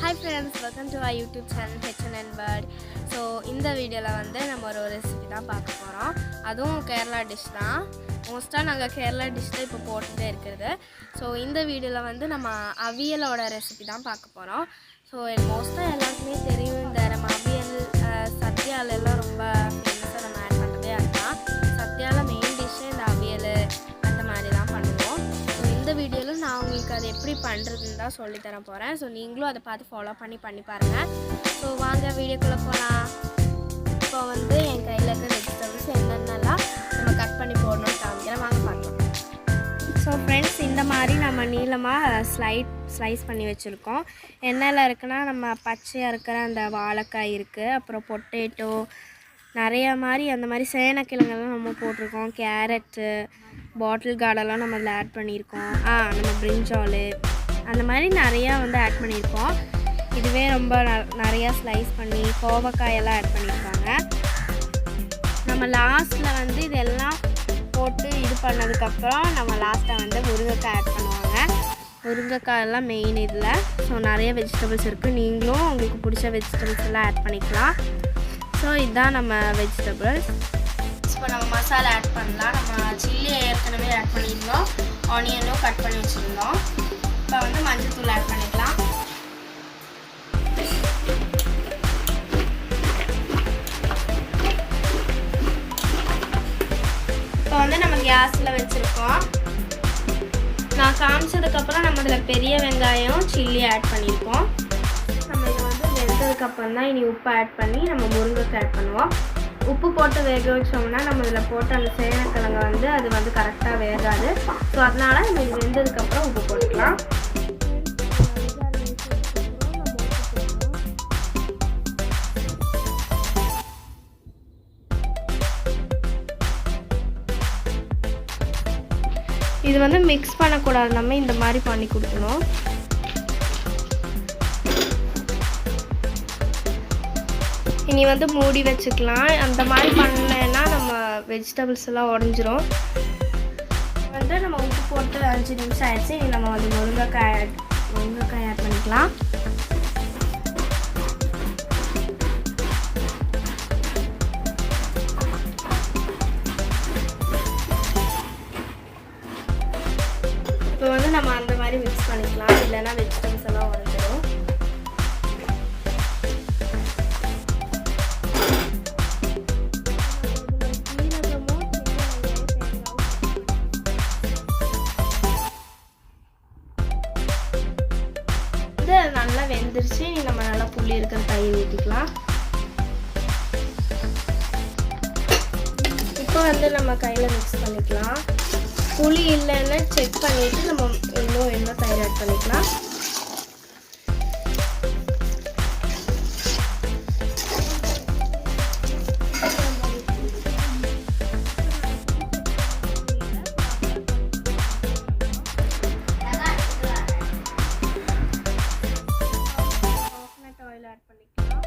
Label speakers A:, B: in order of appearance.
A: Hi friends, welcome to our YouTube channel H&N Bird. So இந்த வீடியோல வந்து நம்ம ஒரு ரெசிபி தான் பார்க்க போறோம். அதுவும் கேரளா டிஷ் தான். மோஸ்டா நாங்க கேரளா டிஷ் தான் இப்போ போட்டுட்டே இருக்குது. ஸோ இந்த வீடியோல வந்து நம்ம அவியலோட ரெசிபி தான் பார்க்க போறோம். ஸோ மோஸ்டா எல்லாருக்குமே தெரியும் இந்த நம்ம அவியல் சத்யால எல்லாம் ரொம்ப ஃபேமஸாக நம்ம ஆட் பண்ணுறதே அதுதான். சத்யால மெயின் டிஷ்ஷே இந்த அவியல் அந்த மாதிரி தான் பண்ணுவோம். ஸோ இந்த வீடியோவில் நான் உங்களுக்கு அதை எப்படி பண்ணுறதுன்னு தான் சொல்லித்தர போகிறேன். ஸோ நீங்களும் அதை பார்த்து ஃபாலோ பண்ணி பாருங்கள். ஸோ வாங்க வீடியோக்குள்ளே போகலாம். இப்போ வந்து என் கையில் இருக்கிற வெஜிடபிள்ஸ் என்னென்னலாம் நம்ம கட் பண்ணி போடணும்னு காமிக்கிறேன், வாங்க பார்க்கலாம். ஸோ ஃப்ரெண்ட்ஸ், இந்த மாதிரி நம்ம நீளமாக ஸ்லைஸ் பண்ணி வச்சுருக்கோம். என்னெல்லாம் இருக்குன்னா நம்ம பச்சையாக இருக்கிற அந்த வாழைக்காய் இருக்குது, அப்புறம் பொட்டேட்டோ, நிறையா மாதிரி அந்த மாதிரி சேனக்கிழங்கெல்லாம் நம்ம போட்டிருக்கோம். கேரட்டு, பாட்டில் கார்டெல்லாம் நம்ம அதில் ஆட் பண்ணியிருக்கோம். நம்ம பிரிஞ்சால் அந்த மாதிரி நிறையா வந்து ஆட் பண்ணியிருக்கோம். இதுவே ரொம்ப நிறையா ஸ்லைஸ் பண்ணி கோவக்காயெல்லாம் ஆட் பண்ணியிருக்காங்க. நம்ம லாஸ்ட்டில் வந்து இதெல்லாம் போட்டு இது பண்ணதுக்கப்புறம் நம்ம லாஸ்ட்டாக வந்து முருங்கைக்காய் ஆட் பண்ணுவாங்க. முருங்கைக்காயெல்லாம் மெயின் இதில். ஸோ நிறைய வெஜிடபிள்ஸ் இருக்குது, நீங்களும் உங்களுக்கு பிடிச்ச வெஜிடபிள்ஸ் எல்லாம் ஆட் பண்ணிக்கலாம். ஸோ இதுதான் நம்ம வெஜிடபிள்ஸ். இப்போ நம்ம மசாலா ஆட் பண்ணலாம். நம்ம சில்லி ஏற்கனவே ஆட் பண்ணியிருந்தோம், ஆனியனும் கட் பண்ணி வச்சுருந்தோம். இப்போ வந்து மஞ்சள் தூள் ஆட் பண்ணிக்கலாம். இப்போ வந்து நம்ம கேஸில் வச்சுருக்கோம். நான் காமிச்சதுக்கப்புறம் நம்ம இதில் பெரிய வெங்காயம் சில்லி ஆட் பண்ணியிருக்கோம். நம்ம இதை வந்து வெந்ததுக்கப்புறம் தான் இனி உப்பு ஆட் பண்ணி நம்ம முருங்கைக்காய் ஆட் பண்ணுவோம். உப்பு போட்டு வேக வச்சோம்னா நம்ம இதில் போட்டு அந்த சேனக்கிழங்க வந்து அது வந்து கரெக்டாக வேகாது. ஸோ அதனால் நம்ம இது வெந்ததுக்கப்புறம் உப்பு போட்டுக்கலாம். இது வந்து மிக்ஸ் பண்ணக்கூடாது, நம்ம இந்த மாதிரி பண்ணி கொடுக்கணும். இனி வந்து மூடி வச்சுக்கலாம். அந்த மாதிரி பண்ணலைன்னா நம்ம வெஜிடபிள்ஸ் எல்லாம் உடஞ்சிரும். வந்து நம்ம உப்பு போட்டு 5 நிமிஷம் ஆயிடுச்சு. இனி நம்ம வந்து முருங்கைக்காய் ஆட் பண்ணிக்கலாம். இப்போ வந்து நம்ம அந்த மாதிரி மிக்ஸ் பண்ணிக்கலாம், இல்லைன்னா வெஜிடபிள்ஸ் எல்லாம் உடஞ்சிரும். நல்லா வெந்துருச்சு. நம்ம நல்லா புளி இருக்கிற தயிர் ஊற்றிக்கலாம். இப்போ வந்து நம்ம கையில் மிக்ஸ் பண்ணிக்கலாம். புளி இல்லைன்னு செக் பண்ணிவிட்டு நம்ம இன்னும் தயிர் ஆட் பண்ணிக்கலாம். ஆயில் ஆட் பண்ணிக்கலாம்.